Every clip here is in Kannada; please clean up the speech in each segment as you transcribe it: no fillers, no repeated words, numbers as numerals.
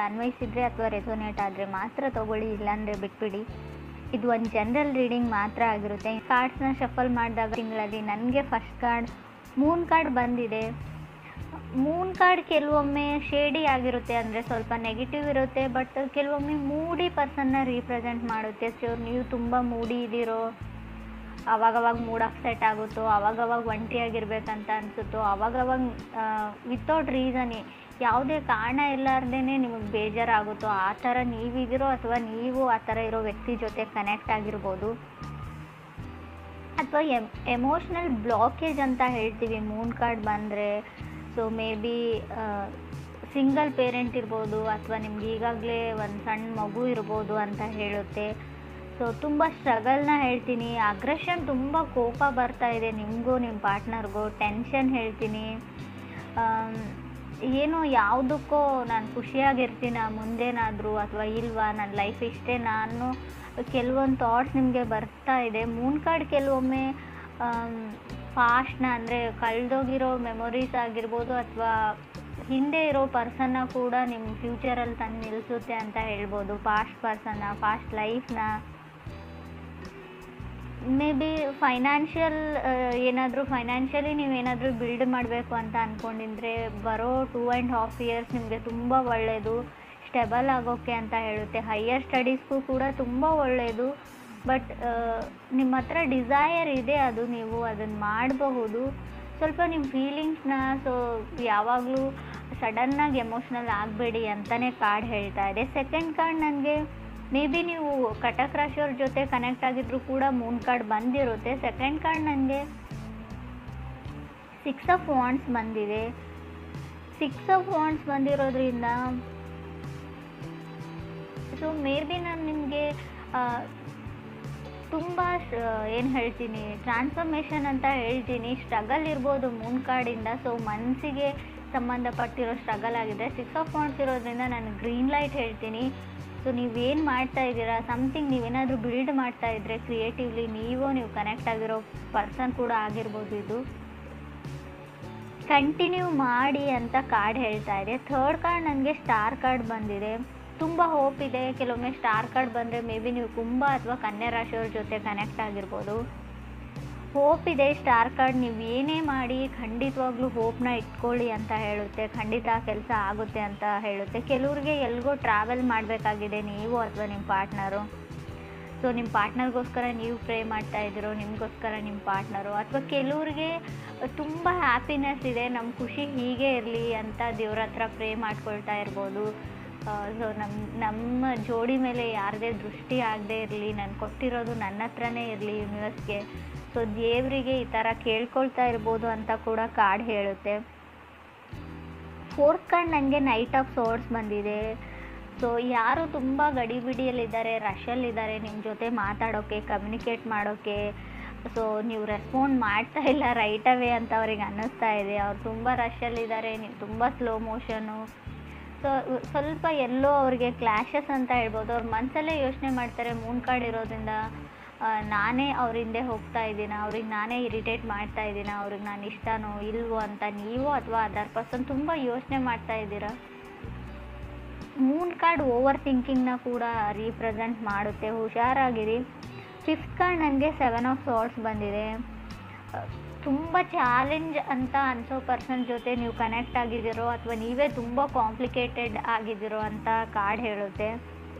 ಅನ್ವಯಿಸಿದರೆ ಅಥವಾ ರೆಸೊನೇಟ್ ಆದರೆ ಮಾತ್ರ ತೊಗೊಳ್ಳಿ, ಇಲ್ಲಾಂದರೆ ಬಿಟ್ಬಿಡಿ. ಇದು ಒಂದು ಜನರಲ್ ರೀಡಿಂಗ್ ಮಾತ್ರ ಆಗಿರುತ್ತೆ. ಕಾರ್ಡ್ಸ್ನ ಶಫಲ್ ಮಾಡಿದಾಗ ತಿಂಗಳಲ್ಲಿ ನನಗೆ ಫಸ್ಟ್ ಕಾರ್ಡ್ ಮೂನ್ ಕಾರ್ಡ್ ಬಂದಿದೆ. ಮೂನ್ ಕಾರ್ಡ್ ಕೆಲವೊಮ್ಮೆ ಶೇಡಿ ಆಗಿರುತ್ತೆ, ಅಂದರೆ ಸ್ವಲ್ಪ ನೆಗೆಟಿವ್ ಇರುತ್ತೆ, ಬಟ್ ಕೆಲವೊಮ್ಮೆ ಮೂಡಿ ಪರ್ಸನ್ನ ರೀಪ್ರೆಸೆಂಟ್ ಮಾಡುತ್ತೆ. ಸೊ ನೀವು ತುಂಬ ಮೂಡಿ ಇದ್ದೀರೋ, ಅವಾಗವಾಗ ಮೂಡ್ ಅಪ್ಸೆಟ್ ಆಗುತ್ತೋ, ಅವಾಗವಾಗ ಒಂಟಿಯಾಗಿರ್ಬೇಕಂತ ಅನಿಸುತ್ತೋ, ಅವಾಗವಾಗ ವಿತೌಟ್ ರೀಸನ್ ಯಾವುದೇ ಕಾರಣ ಇಲ್ಲಾರ್ದೇ ನಿಮಗೆ ಬೇಜಾರಾಗುತ್ತೋ, ಆ ಥರ ನೀವಿದ್ದೀರೋ ಅಥವಾ ನೀವು ಆ ಥರ ಇರೋ ವ್ಯಕ್ತಿ ಜೊತೆ ಕನೆಕ್ಟ್ ಆಗಿರ್ಬೋದು. ಅಥವಾ ಎಮೋಷ್ನಲ್ ಬ್ಲಾಕೇಜ್ ಅಂತ ಹೇಳ್ತೀವಿ ಮೂನ್ ಕಾರ್ಡ್ ಬಂದರೆ. So may be single parent ಇರ್ಬೋದು, ಅಥವಾ ನಿಮ್ಗೆ ಈಗಾಗಲೇ ಒಂದು ಸಣ್ಣ ಮಗು ಇರ್ಬೋದು ಅಂತ ಹೇಳುತ್ತೆ. ಸೊ ತುಂಬ ಸ್ಟ್ರಗಲ್ನ ಹೇಳ್ತೀನಿ. ಅಗ್ರೆಷನ್, ತುಂಬ ಕೋಪ ಬರ್ತಾ ಇದೆ ನಿಮಗೂ ನಿಮ್ಮ ಪಾರ್ಟ್ನರ್ಗೂ. ಟೆನ್ಷನ್ ಹೇಳ್ತೀನಿ. ಏನೋ ಯಾವುದಕ್ಕೋ ನಾನು ಖುಷಿಯಾಗಿರ್ತೀನ ಮುಂದೇನಾದರೂ ಅಥವಾ ಇಲ್ವಾ, ನನ್ನ ಲೈಫ್ ಇಷ್ಟೇ ನಾನು ಕೆಲವೊಂದು ಥಾಟ್ಸ್ ನಿಮಗೆ ಬರ್ತಾ ಇದೆ. ಮೂನ್ ಕಾರ್ಡ್ ಕೆಲವೊಮ್ಮೆ ಪಾಸ್ಟ್ನ, ಅಂದರೆ ಕಳೆದೋಗಿರೋ ಮೆಮೊರೀಸ್ ಆಗಿರ್ಬೋದು, ಅಥವಾ ಹಿಂದೆ ಇರೋ ಪರ್ಸನ್ನ ಕೂಡ ನಿಮ್ಮ ಫ್ಯೂಚರಲ್ಲಿ ತಂದು ನಿಲ್ಲಿಸುತ್ತೆ ಅಂತ ಹೇಳ್ಬೋದು. ಪಾಸ್ಟ್ ಪರ್ಸನ್ನ, ಪಾಸ್ಟ್ ಲೈಫ್ನ. ಮೇ ಬಿ ಫೈನಾನ್ಷಿಯಲಿ ನೀವೇನಾದರೂ ಬಿಲ್ಡ್ ಮಾಡಬೇಕು ಅಂತ ಅಂದ್ಕೊಂಡಿದ್ರೆ ಬರೋ 2.5 years ನಿಮಗೆ ತುಂಬ ಒಳ್ಳೆಯದು, ಸ್ಟೆಬಲ್ ಆಗೋಕ್ಕೆ ಅಂತ ಹೇಳುತ್ತೆ. ಹೈಯರ್ ಸ್ಟಡೀಸ್ಗೂ ಕೂಡ ತುಂಬ ಒಳ್ಳೆಯದು. ಬಟ್ ನಿಮ್ಮ ಹತ್ರ ಡಿಸೈರ್ ಇದೆ, ಅದು ನೀವು ಅದನ್ನು ಮಾಡಬಹುದು. ಸ್ವಲ್ಪ ನಿಮ್ಮ ಫೀಲಿಂಗ್ಸ್ನ ಯಾವಾಗಲೂ ಸಡನ್ನಾಗಿ ಎಮೋಷ್ನಲ್ ಆಗಬೇಡಿ ಅಂತಲೇ ಕಾರ್ಡ್ ಹೇಳ್ತಾ ಇದೆ. ಸೆಕೆಂಡ್ ಕಾರ್ಡ್ ನನಗೆ ಮೇ ಬಿ ನೀವು ಕಟಕ್ ರಾಶಿಯವ್ರ ಜೊತೆ ಕನೆಕ್ಟ್ ಆಗಿದ್ರೂ ಕೂಡ ಮೂನ್ ಕಾರ್ಡ್ ಬಂದಿರುತ್ತೆ. ಸೆಕೆಂಡ್ ಕಾರ್ಡ್ ನನಗೆ 6 of Wands ಬಂದಿದೆ. 6 of Wands ಬಂದಿರೋದ್ರಿಂದ ಸೊ ಮೇ ಬಿ ನಾನು ನಿಮಗೆ ತುಂಬ ಏನು ಹೇಳ್ತೀನಿ, ಟ್ರಾನ್ಸ್ಫರ್ಮೇಷನ್ ಅಂತ ಹೇಳ್ತೀನಿ. ಸ್ಟ್ರಗಲ್ ಇರ್ಬೋದು ಮೂನ್ ಕಾರ್ಡಿಂದ. ಸೊ ಮನಸ್ಸಿಗೆ ಸಂಬಂಧಪಟ್ಟಿರೋ ಸ್ಟ್ರಗಲ್ ಆಗಿದೆ. 6 of Wands ಇರೋದ್ರಿಂದ ನಾನು ಗ್ರೀನ್ ಲೈಟ್ ಹೇಳ್ತೀನಿ. ಸೊ ನೀವೇನು ಮಾಡ್ತಾ ಇದ್ದೀರಾ, ಸಮಥಿಂಗ್ ನೀವೇನಾದರೂ ಬಿಲ್ಡ್ ಮಾಡ್ತಾ ಇದ್ದರೆ ಕ್ರಿಯೇಟಿವ್ಲಿ, ನೀವು ಕನೆಕ್ಟ್ ಆಗಿರೋ ಪರ್ಸನ್ ಕೂಡ ಆಗಿರ್ಬೋದು. ಇದು ಕಂಟಿನ್ಯೂ ಮಾಡಿ ಅಂತ ಕಾರ್ಡ್ ಹೇಳ್ತಾ ಇದೆ. ಥರ್ಡ್ ಕಾರ್ಡ್ ನನಗೆ ಸ್ಟಾರ್ ಕಾರ್ಡ್ ಬಂದಿದೆ. ತುಂಬ ಹೋಪ್ ಇದೆ. ಕೆಲವೊಮ್ಮೆ ಸ್ಟಾರ್ ಕಾರ್ಡ್ ಬಂದರೆ ಮೇ ಬಿ ನೀವು ಕುಂಭ ಅಥವಾ ಕನ್ಯಾ ರಾಶಿಯವ್ರ ಜೊತೆ ಕನೆಕ್ಟ್ ಆಗಿರ್ಬೋದು. ಹೋಪ್ ಇದೆ. ಸ್ಟಾರ್ ಕಾರ್ಡ್ ನೀವು ಏನೇ ಮಾಡಿ ಖಂಡಿತವಾಗ್ಲೂ ಹೋಪ್ನ ಇಟ್ಕೊಳ್ಳಿ ಅಂತ ಹೇಳುತ್ತೆ. ಖಂಡಿತ ಕೆಲಸ ಆಗುತ್ತೆ ಅಂತ ಹೇಳುತ್ತೆ. ಕೆಲವ್ರಿಗೆ ಎಲ್ಗೋ ಟ್ರಾವೆಲ್ ಮಾಡಬೇಕಾಗಿದೆ ನೀವು ಅಥವಾ ನಿಮ್ಮ ಪಾರ್ಟ್ನರು. ಸೊ ನಿಮ್ಮ ಪಾರ್ಟ್ನರ್ಗೋಸ್ಕರ ನೀವು ಪ್ರೇ ಮಾಡ್ತಾ ಇದ್ದೀರೋ, ನಿಮಗೋಸ್ಕರ ನಿಮ್ಮ ಪಾರ್ಟ್ನರು. ಅಥವಾ ಕೆಲವ್ರಿಗೆ ತುಂಬ ಹ್ಯಾಪಿನೆಸ್ ಇದೆ, ನಮ್ಮ ಖುಷಿ ಹೀಗೆ ಇರಲಿ ಅಂತ ದೇವ್ರ ಹತ್ರ ಪ್ರೇ ಮಾಡ್ಕೊಳ್ತಾ ಇರ್ಬೋದು. ಸೊ ನಮ್ಮ ಜೋಡಿ ಮೇಲೆ ಯಾರದೇ ದೃಷ್ಟಿ ಆಗದೆ ಇರಲಿ, ನಾನು ಕೊಟ್ಟಿರೋದು ನನ್ನ ಹತ್ರನೇ ಇರಲಿ ಯೂನಿವರ್ಸ್ಗೆ. ಸೊ ದೇವರಿಗೆ ಈ ಥರ ಕೇಳ್ಕೊಳ್ತಾ ಇರ್ಬೋದು ಅಂತ ಕೂಡ ಕಾರ್ಡ್ ಹೇಳುತ್ತೆ. ಫೋರ್ತ್ ಕಾರ್ಡ್ ನನಗೆ ನೈಟ್ ಆಫ್ ಸೋರ್ಡ್ಸ್ ಬಂದಿದೆ. ಸೊ ಯಾರು ತುಂಬ ಗಡಿಬಿಡಿಯಲ್ಲಿದ್ದಾರೆ, ರಶಲ್ಲಿದ್ದಾರೆ ನಿಮ್ಮ ಜೊತೆ ಮಾತಾಡೋಕ್ಕೆ, ಕಮ್ಯುನಿಕೇಟ್ ಮಾಡೋಕ್ಕೆ. ಸೊ ನೀವು ರೆಸ್ಪಾಂಡ್ ಮಾಡ್ತಾ ಇಲ್ಲ ರೈಟ್ ಅವೇ ಅಂತ ಅವ್ರಿಗೆ ಅನ್ನಿಸ್ತಾ ಇದೆ. ಅವ್ರು ತುಂಬ ರಶಲ್ಲಿದ್ದಾರೆ, ನೀವು ತುಂಬ ಸ್ಲೋ ಮೋಷನು. ಸೊ ಸ್ವಲ್ಪ ಎಲ್ಲೋ ಅವ್ರಿಗೆ ಕ್ಲ್ಯಾಶಸ್ ಅಂತ ಹೇಳ್ಬೋದು. ಅವ್ರ ಮನಸ್ಸಲ್ಲೇ ಯೋಚನೆ ಮಾಡ್ತಾರೆ, ಮೂನ್ ಕಾರ್ಡ್ ಇರೋದ್ರಿಂದ ನಾನೇ ಅವ್ರ ಹಿಂದೆ ಹೋಗ್ತಾ ಇದ್ದೀನ, ಅವ್ರಿಗೆ ನಾನೇ ಇರಿಟೇಟ್ ಮಾಡ್ತಾ ಇದ್ದೀನ, ಅವ್ರಿಗೆ ನಾನು ಇಷ್ಟನೋ ಇಲ್ವೋ ಅಂತ ನೀವು ಅಥವಾ ಅದರ್ ಪರ್ಸನ್ ತುಂಬ ಯೋಚನೆ ಮಾಡ್ತಾ ಇದ್ದೀರಾ. ಮೂನ್ ಕಾರ್ಡ್ ಓವರ್ ಥಿಂಕಿಂಗ್ನ ಕೂಡ ರೀಪ್ರೆಸೆಂಟ್ ಮಾಡುತ್ತೆ, ಹುಷಾರಾಗಿರಿ. ಫಿಫ್ತ್ ಕಾರ್ಡ್ ನನಗೆ 7 of Swords ಬಂದಿದೆ. ತುಂಬ ಚಾಲೆಂಜ್ ಅಂತ ಅನಿಸೋ ಪರ್ಸನ್ ಜೊತೆ ನೀವು ಕನೆಕ್ಟ್ ಆಗಿದ್ದೀರೋ ಅಥವಾ ನೀವೇ ತುಂಬ ಕಾಂಪ್ಲಿಕೇಟೆಡ್ ಆಗಿದ್ದೀರೋ ಅಂತ ಕಾರ್ಡ್ ಹೇಳುತ್ತೆ.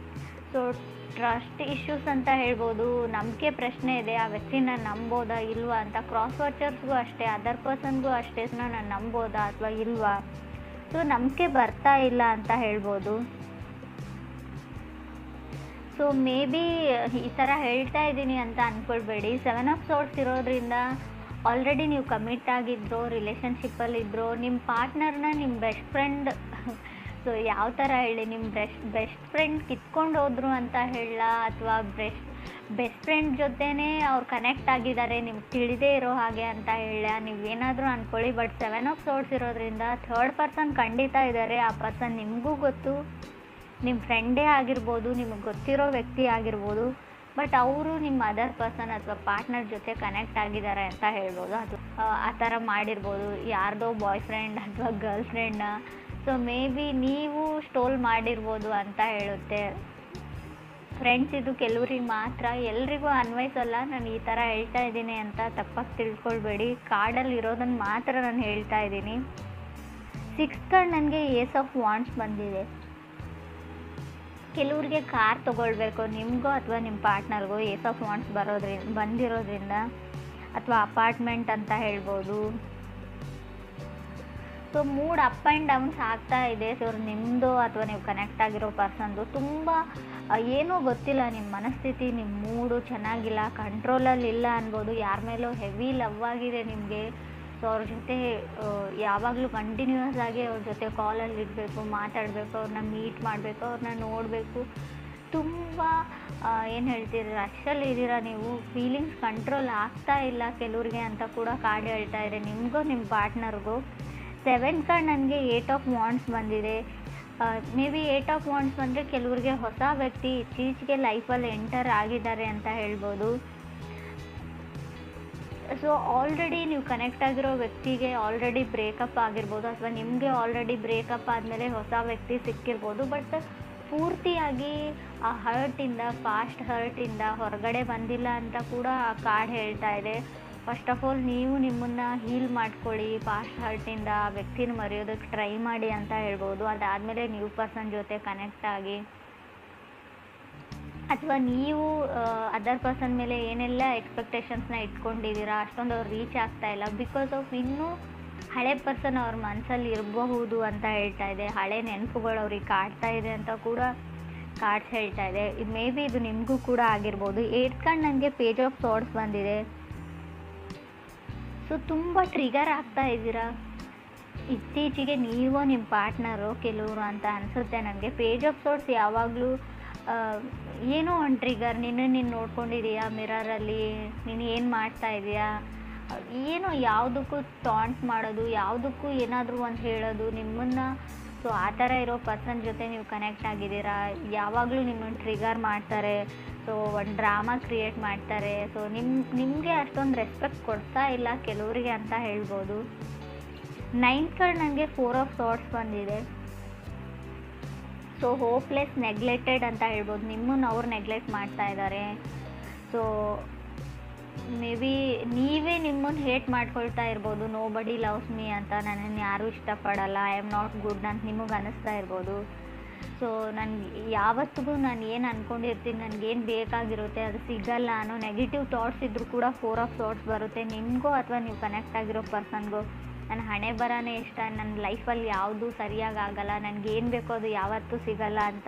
ಸೊ ಟ್ರಸ್ಟ್ ಇಶ್ಯೂಸ್ ಅಂತ ಹೇಳ್ಬೋದು. ನಂಬಿಕೆ ಪ್ರಶ್ನೆ ಇದೆ, ಆ ವ್ಯಕ್ತಿನ ನಂಬೋದಾ ಇಲ್ವಾ ಅಂತ. ಕ್ರಾಸ್ ವಾಚರ್ಸ್ಗೂ ಅಷ್ಟೇ, ಅದರ್ ಪರ್ಸನ್ಗೂ ಅಷ್ಟೇ, ನಾನು ನಂಬೋದಾ ಅಥವಾ ಇಲ್ವಾ. ಸೊ ನಂಬಿಕೆ ಬರ್ತಾ ಇಲ್ಲ ಅಂತ ಹೇಳ್ಬೋದು. ಸೊ ಮೇ ಬಿ ಈ ಥರ ಹೇಳ್ತಾ ಇದ್ದೀನಿ ಅಂತ ಅಂದ್ಕೊಳ್ಬೇಡಿ. 7 of Swords ಇರೋದ್ರಿಂದ ಆಲ್ರೆಡಿ ನೀವು ಕಮಿಟ್ ಆಗಿದ್ರೋ, ರಿಲೇಷನ್ಶಿಪ್ಪಲ್ಲಿದ್ರೋ, ನಿಮ್ಮ ಪಾರ್ಟ್ನರ್ನ ನಿಮ್ಮ ಬೆಸ್ಟ್ ಫ್ರೆಂಡ್, ಸೊ ಯಾವ ಥರ ಹೇಳಿ, ನಿಮ್ಮ ಬೆಸ್ಟ್ ಫ್ರೆಂಡ್ ಕಿತ್ಕೊಂಡು ಹೋದ್ರು ಅಂತ ಹೇಳಲ್ಲ, ಅಥವಾ ಬೆಸ್ಟ್ ಫ್ರೆಂಡ್ ಜೊತೆನೇ ಅವ್ರು ಕನೆಕ್ಟ್ ಆಗಿದ್ದಾರೆ ನಿಮ್ಗೆ ತಿಳಿದೇ ಇರೋ ಹಾಗೆ ಅಂತ ಹೇಳ, ನೀವೇನಾದರೂ ಅಂದ್ಕೊಳ್ಳಿ. ಬಟ್ 7 of Swords ಇರೋದ್ರಿಂದ ಥರ್ಡ್ ಪರ್ಸನ್ ಖಂಡಿತ ಇದ್ದಾರೆ. ಆ ಪರ್ಸನ್ ನಿಮಗೂ ಗೊತ್ತು, ನಿಮ್ಮ ಫ್ರೆಂಡೇ ಆಗಿರ್ಬೋದು, ನಿಮಗೆ ಗೊತ್ತಿರೋ ವ್ಯಕ್ತಿ ಆಗಿರ್ಬೋದು. ಬಟ್ ಅವರು ನಿಮ್ಮ ಅದರ್ ಪರ್ಸನ್ ಅಥವಾ ಪಾರ್ಟ್ನರ್ ಜೊತೆ ಕನೆಕ್ಟ್ ಆಗಿದ್ದಾರೆ ಅಂತ ಹೇಳ್ಬೋದು. ಅದು ಆ ಥರ ಮಾಡಿರ್ಬೋದು, ಯಾರ್ದೋ ಬಾಯ್ ಫ್ರೆಂಡ್ ಅಥವಾ ಗರ್ಲ್ ಫ್ರೆಂಡ್ನ. ಸೊ ಮೇ ಬಿ ನೀವು ಸ್ಟೋಲ್ ಮಾಡಿರ್ಬೋದು ಅಂತ ಹೇಳುತ್ತೆ. ಫ್ರೆಂಡ್ಸ್, ಇದು ಕೆಲವ್ರಿಗೆ ಮಾತ್ರ, ಎಲ್ರಿಗೂ ಅನ್ವಯಿಸಲ್ಲ. ನಾನು ಈ ಥರ ಹೇಳ್ತಾ ಇದ್ದೀನಿ ಅಂತ ತಪ್ಪಾಗಿ ತಿಳ್ಕೊಳ್ಬೇಡಿ. ಕಾರ್ಡಲ್ಲಿ ಇರೋದನ್ನು ಮಾತ್ರ ನಾನು ಹೇಳ್ತಾ ಇದ್ದೀನಿ. 6th ಕಾರ್ಡ್ ನನಗೆ ಏಸ್ ಆಫ್ ವಾಂಡ್ಸ್ ಬಂದಿದೆ. ಕೆಲವ್ರಿಗೆ ಕಾರ್ ತೊಗೊಳ್ಬೇಕು, ನಿಮಗೋ ಅಥವಾ ನಿಮ್ಮ ಪಾರ್ಟ್ನರ್ಗೋ ಏಸ್ ಆಫ್ ವಾಂಡ್ಸ್ ಬಂದಿರೋದ್ರಿಂದ, ಅಥವಾ ಅಪಾರ್ಟ್ಮೆಂಟ್ ಅಂತ ಹೇಳ್ಬೋದು. So mood up and downs ಆಗ್ತಾ ಇದೆ. ಸೊ ನಿಮ್ಮದು ಅಥವಾ ನೀವು ಕನೆಕ್ಟ್ ಆಗಿರೋ ಪರ್ಸನ್ದು ತುಂಬ ಏನೋ ಗೊತ್ತಿಲ್ಲ, ನಿಮ್ಮ ಮನಸ್ಥಿತಿ, ನಿಮ್ಮ ಮೂಡು ಚೆನ್ನಾಗಿಲ್ಲ, ಕಂಟ್ರೋಲಲ್ಲಿ ಇಲ್ಲ ಅನ್ಬೋದು. ಯಾರ ಮೇಲೋ ಹೆವಿ ಲವ್ ಆಗಿದೆ ನಿಮಗೆ. ಸೊ ಅವ್ರ ಜೊತೆ ಯಾವಾಗಲೂ ಕಂಟಿನ್ಯೂಯಸ್ ಆಗಿ ಅವ್ರ ಜೊತೆ ಕಾಲಲ್ಲಿ ಇರಬೇಕು, ಮಾತಾಡಬೇಕು, ಅವ್ರನ್ನ ಮೀಟ್ ಮಾಡಬೇಕು, ಅವ್ರನ್ನ ನೋಡಬೇಕು. ತುಂಬ ಏನು ಹೇಳ್ತೀರಿ, ರಶಲ್ಲಿ ಇದ್ದೀರಾ ನೀವು, ಫೀಲಿಂಗ್ಸ್ ಕಂಟ್ರೋಲ್ ಆಗ್ತಾ ಇಲ್ಲ ಕೆಲವ್ರಿಗೆ ಅಂತ ಕೂಡ ಕಾರ್ಡ್ ಹೇಳ್ತಾ ಇದೆ, ನಿಮಗೂ ನಿಮ್ಮ ಪಾರ್ಟ್ನರ್ಗೂ. 7th ಕಾರ್ಡ್ ನನಗೆ 8 ಆಫ್ ವಾಂಡ್ಸ್ ಬಂದಿದೆ. ಮೇ ಬಿ 8 ಆಫ್ ವಾಂಡ್ಸ್ ಬಂದರೆ ಕೆಲವ್ರಿಗೆ ಹೊಸ ವ್ಯಕ್ತಿ ಇತ್ತೀಚೆಗೆ ಲೈಫಲ್ಲಿ ಎಂಟರ್ ಆಗಿದ್ದಾರೆ ಅಂತ ಹೇಳ್ಬೋದು. ಸೊ ಆಲ್ರೆಡಿ ನೀವು ಕನೆಕ್ಟ್ ಆಗಿರೋ ವ್ಯಕ್ತಿಗೆ ಆಲ್ರೆಡಿ ಬ್ರೇಕಪ್ ಆಗಿರ್ಬೋದು, ಅಥವಾ ನಿಮಗೆ ಆಲ್ರೆಡಿ ಬ್ರೇಕಪ್ ಆದಮೇಲೆ ಹೊಸ ವ್ಯಕ್ತಿ ಸಿಕ್ಕಿರ್ಬೋದು. ಬಟ್ ಪೂರ್ತಿಯಾಗಿ ಆ ಫಾಸ್ಟ್ ಹರ್ಟಿಂದ ಹೊರಗಡೆ ಬಂದಿಲ್ಲ ಅಂತ ಕೂಡ ಆ ಕಾರ್ಡ್ ಹೇಳ್ತಾ ಇದೆ. ಫಸ್ಟ್ ಆಫ್ ಆಲ್ ನೀವು ನಿಮ್ಮನ್ನು ಹೀಲ್ ಮಾಡ್ಕೊಳ್ಳಿ, ಪಾಸ್ಟ್ ಹರ್ಟಿಂದ ಆ ವ್ಯಕ್ತಿನ ಮರೆಯೋದಕ್ಕೆ ಟ್ರೈ ಮಾಡಿ ಅಂತ ಹೇಳ್ಬೋದು. ಅದಾದಮೇಲೆ ನ್ಯೂ ಪರ್ಸನ್ ಜೊತೆ ಕನೆಕ್ಟ್ ಆಗಿ, ಅಥವಾ ನೀವು ಅದರ್ ಪರ್ಸನ್ ಮೇಲೆ ಏನೆಲ್ಲ ಎಕ್ಸ್ಪೆಕ್ಟೇಷನ್ಸ್ನ ಇಟ್ಕೊಂಡಿದ್ದೀರಾ ಅಷ್ಟೊಂದು ಅವ್ರು ರೀಚ್ ಆಗ್ತಾ ಇಲ್ಲ. ಬಿಕಾಸ್ ಆಫ್ ಇನ್ನೂ ಹಳೆ ಪರ್ಸನ್ ಅವ್ರ ಮನಸ್ಸಲ್ಲಿ ಇರಬಹುದು ಅಂತ ಹೇಳ್ತಾ ಇದೆ. ಹಳೆ ನೆನಪುಗಳು ಅವ್ರಿಗೆ ಕಾಡ್ತಾ ಇದೆ ಅಂತ ಕೂಡ ಕಾರ್ಡ್ಸ್ ಹೇಳ್ತಾ ಇದೆ. ಮೇ ಬಿ ಇದು ನಿಮಗೂ ಕೂಡ ಆಗಿರ್ಬೋದು. 8th ಕಾರ್ಡ್ ನನಗೆ ಪೇಜ್ ಆಫ್ ಸಾರ್ಡ್ಸ್ ಬಂದಿದೆ. ಸೊ ತುಂಬ ಟ್ರಿಗರ್ ಆಗ್ತಾ ಇದ್ದೀರಾ ಇತ್ತೀಚೆಗೆ ನೀವು ನಿಮ್ಮ ಪಾರ್ಟ್ನರು ಕೆಲವರು ಅಂತ ಅನಿಸುತ್ತೆ ನನಗೆ. ಪೇಜ್ ಆಫ್ ಸಾರ್ಡ್ಸ್ ಯಾವಾಗಲೂ ಏನೋ ಒಂದು ಟ್ರಿಗರ್, ನೀನು ನೋಡ್ಕೊಂಡಿದ್ದೀಯಾ ಮಿರರಲ್ಲಿ, ನೀನು ಏನು ಮಾಡ್ತಾ ಇದೆಯಾ, ಏನೋ ಯಾವುದಕ್ಕೂ ಟಾಂಟ್ ಮಾಡೋದು, ಯಾವುದಕ್ಕೂ ಏನಾದರೂ ಒಂದು ಹೇಳೋದು ನಿಮ್ಮನ್ನು. ಸೊ ಆ ಥರ ಇರೋ ಪರ್ಸನ್ ಜೊತೆ ನೀವು ಕನೆಕ್ಟ್ ಆಗಿದ್ದೀರಾ. ಯಾವಾಗಲೂ ನಿಮ್ಮನ್ನು ಟ್ರಿಗರ್ ಮಾಡ್ತಾರೆ. ಸೊ ಒಂದು ಡ್ರಾಮಾ ಕ್ರಿಯೇಟ್ ಮಾಡ್ತಾರೆ. ಸೊ ನಿಮಗೆ ಅಷ್ಟೊಂದು ರೆಸ್ಪೆಕ್ಟ್ ಕೊಡ್ತಾ ಇಲ್ಲ ಕೆಲವರಿಗೆ ಅಂತ ಹೇಳ್ಬೋದು. 9th ಕಾರ್ಡ್ ನನಗೆ 4 ಆಫ್ ಸಾರ್ಡ್ಸ್ ಬಂದಿದೆ. ಸೊ ಹೋಪ್ಲೆಸ್, ನೆಗ್ಲೆಕ್ಟೆಡ್ ಅಂತ ಹೇಳ್ಬೋದು. ನಿಮ್ಮನ್ನು ಅವ್ರು ನೆಗ್ಲೆಕ್ಟ್ ಮಾಡ್ತಾ ಇದ್ದಾರೆ. ಸೊ ಮೇ ಬಿ ನೀವೇ ನಿಮ್ಮನ್ನು ಹೇಟ್ ಮಾಡ್ಕೊಳ್ತಾ ಇರ್ಬೋದು. ನೋ ಬಡಿ ಲವ್ಸ್ ಮೀ ಅಂತ, ನನ್ನನ್ನು ಯಾರೂ ಇಷ್ಟಪಡಲ್ಲ, ಐ ಆಮ್ ನಾಟ್ ಗುಡ್ ಅಂತ ನಿಮಗೆ ಅನ್ನಿಸ್ತಾ ಇರ್ಬೋದು. ಸೊ ಯಾವತ್ತಿಗೂ ನಾನು ಏನು ಅಂದ್ಕೊಂಡಿರ್ತೀನಿ, ನನಗೇನು ಬೇಕಾಗಿರುತ್ತೆ ಅದು ಸಿಗಲ್ಲ ಅನ್ನೋ ನೆಗೆಟಿವ್ ಥಾಟ್ಸ್ ಇದ್ದರೂ ಕೂಡ 4 ಆಫ್ ಸಾರ್ಡ್ಸ್ ಬರುತ್ತೆ ನಿಮಗೂ ಅಥವಾ ನೀವು ಕನೆಕ್ಟ್ ಆಗಿರೋ ಪರ್ಸನ್ಗೂ. ನನ್ನ ಹಣೆ ಬರನೇ ಇಷ್ಟ, ನನ್ನ ಲೈಫಲ್ಲಿ ಯಾವುದೂ ಸರಿಯಾಗಿ ಆಗಲ್ಲ, ನನಗೇನು ಬೇಕೋ ಅದು ಯಾವತ್ತೂ ಸಿಗಲ್ಲ ಅಂತ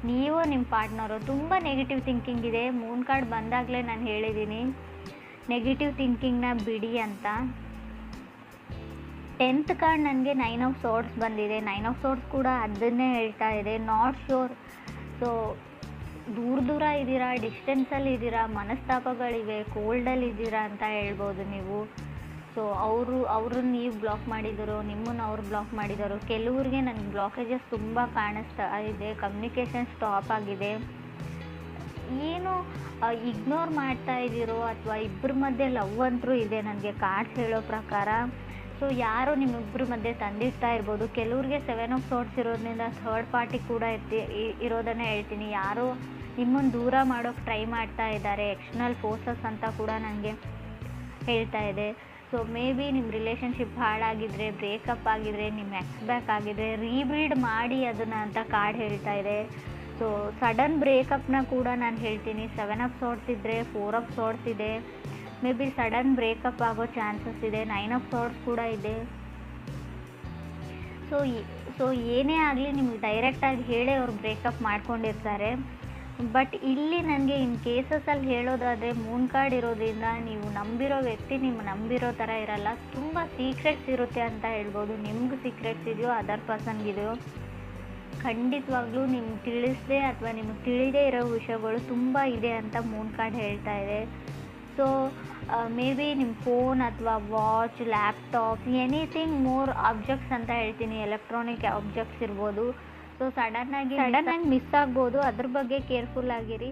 ನೀವು ನಿಮ್ಮ ಪಾರ್ಟ್ನರು ತುಂಬ ನೆಗೆಟಿವ್ ಥಿಂಕಿಂಗ್ ಇದೆ. ಮೂನ್ ಕಾರ್ಡ್ ಬಂದಾಗಲೇ ನಾನು ಹೇಳಿದ್ದೀನಿ ನೆಗೆಟಿವ್ ಥಿಂಕಿಂಗ್ನ ಬಿಡಿ ಅಂತ. 10th ಕಾರ್ಡ್ ನನಗೆ 9 ಆಫ್ ಸಾರ್ಡ್ಸ್ ಬಂದಿದೆ. 9 ಆಫ್ ಸಾರ್ಡ್ಸ್ ಕೂಡ ಅದನ್ನೇ ಹೇಳ್ತಾ ಇದೆ, ನಾಟ್ ಶ್ಯೂರ್. ಸೊ ದೂರ ಇದ್ದೀರಾ, ಡಿಸ್ಟೆನ್ಸಲ್ಲಿ ಇದ್ದೀರಾ, ಮನಸ್ತಾಪಗಳಿವೆ, ಕೋಲ್ಡಲ್ಲಿ ಇದ್ದೀರಾ ಅಂತ ಹೇಳ್ಬೋದು ನೀವು. ಸೊ ಅವ್ರನ್ನ ನೀವು ಬ್ಲಾಕ್ ಮಾಡಿದರು, ನಿಮ್ಮನ್ನು ಅವ್ರು ಬ್ಲಾಕ್ ಮಾಡಿದರು. ಕೆಲವ್ರಿಗೆ ನನಗೆ ಬ್ಲಾಕೇಜಸ್ ತುಂಬ ಕಾಣಿಸ್ತಾ ಇದೆ, ಕಮ್ಯುನಿಕೇಷನ್ ಸ್ಟಾಪ್ ಆಗಿದೆ. ಏನು ಇಗ್ನೋರ್ ಮಾಡ್ತಾ ಇದ್ದೀರೋ ಅಥವಾ ಇಬ್ಬರ ಮಧ್ಯೆ ಲವ್ ಅಂತರೂ ಇದೆ ನನಗೆ ಕಾರ್ಡ್ಸ್ ಹೇಳೋ ಪ್ರಕಾರ. ಸೊ ಯಾರೋ ನಿಮ್ಮಿಬ್ಬರ ಮಧ್ಯೆ ತಂದಿಡ್ತಾ ಇರ್ಬೋದು. ಕೆಲವ್ರಿಗೆ 7 ಆಫ್ ಸಾರ್ಡ್ಸ್ ಇರೋದ್ರಿಂದ ಥರ್ಡ್ ಪಾರ್ಟಿ ಕೂಡ ಇರೋದನ್ನೇ ಹೇಳ್ತೀನಿ. ಯಾರೋ ನಿಮ್ಮನ್ನು ದೂರ ಮಾಡೋಕ್ಕೆ ಟ್ರೈ ಮಾಡ್ತಾ ಇದ್ದಾರೆ, ಎಕ್ಸ್ಟರ್ನಲ್ ಫೋರ್ಸಸ್ ಅಂತ ಕೂಡ ನನಗೆ ಹೇಳ್ತಾ ಇದೆ. ಸೊ ಮೇ ಬಿ ನಿಮ್ಮ ರಿಲೇಷನ್ಶಿಪ್ ಹಾಳಾಗಿದ್ದರೆ, ಬ್ರೇಕಪ್ ಆಗಿದ್ರೆ, ನಿಮ್ಮ ಬ್ಯಾಕ್ ಆಗಿದ್ರೆ ರೀಬಿಲ್ಡ್ ಮಾಡಿ ಅದನ್ನು ಅಂತ ಕಾರ್ಡ್ ಹೇಳ್ತಾ ಇದೆ. ಸೊ ಸಡನ್ ಬ್ರೇಕಪ್ನ ಕೂಡ ನಾನು ಹೇಳ್ತೀನಿ. 7 ಆಫ್ ಸಾರ್ಡ್ಸ್ ಇದ್ದರೆ 4 ಆಫ್ ಸಾರ್ಡ್ಸ್ ಇದೆ. ಮೇ ಬಿ ಸಡನ್ ಬ್ರೇಕಪ್ ಆಗೋ ಚಾನ್ಸಸ್ ಇದೆ. 9 ಆಫ್ ಸಾರ್ಡ್ಸ್ ಕೂಡ ಇದೆ. ಸೊ ಏನೇ ಆಗಲಿ ನಿಮಗೆ ಡೈರೆಕ್ಟಾಗಿ ಹೇಳೇ ಅವ್ರು ಬ್ರೇಕಪ್ ಮಾಡ್ಕೊಂಡಿರ್ತಾರೆ. ಬಟ್ ಇಲ್ಲಿ ನನಗೆ ಇನ್ ಕೇಸಸಲ್ಲಿ ಹೇಳೋದಾದರೆ ಮೂನ್ ಕಾರ್ಡ್ ಇರೋದ್ರಿಂದ ನೀವು ನಂಬಿರೋ ವ್ಯಕ್ತಿ ನಿಮ್ಮ ನಂಬಿರೋ ಥರ ಇರಲ್ಲ, ತುಂಬ ಸೀಕ್ರೆಟ್ಸ್ ಇರುತ್ತೆ ಅಂತ ಹೇಳ್ಬೋದು. ನಿಮ್ಗೆ ಸೀಕ್ರೆಟ್ಸ್ ಇದೆಯೋ ಅದರ್ ಪರ್ಸನ್ಗಿದೆಯೋ ಖಂಡಿತವಾಗ್ಲೂ ನಿಮ್ಗೆ ತಿಳಿಸದೆ ಅಥವಾ ನಿಮಗೆ ತಿಳಿದೇ ಇರೋ ವಿಷಯಗಳು ತುಂಬ ಇದೆ ಅಂತ ಮೂನ್ ಕಾರ್ಡ್ ಹೇಳ್ತಾ ಇದೆ. ಸೊ ಮೇ ಬಿ ನಿಮ್ಮ ಫೋನ್ ಅಥವಾ watch, laptop, anything more objects ಅಂತ ಹೇಳ್ತೀನಿ, ಎಲೆಕ್ಟ್ರಾನಿಕ್ ಆಬ್ಜೆಕ್ಟ್ಸ್ ಇರ್ಬೋದು. ಸೊ ಸಡನ್ನಾಗಿ ಮಿಸ್ ಆಗ್ಬೋದು. ಅದ್ರ ಬಗ್ಗೆ ಕೇರ್ಫುಲ್ ಆಗಿರಿ.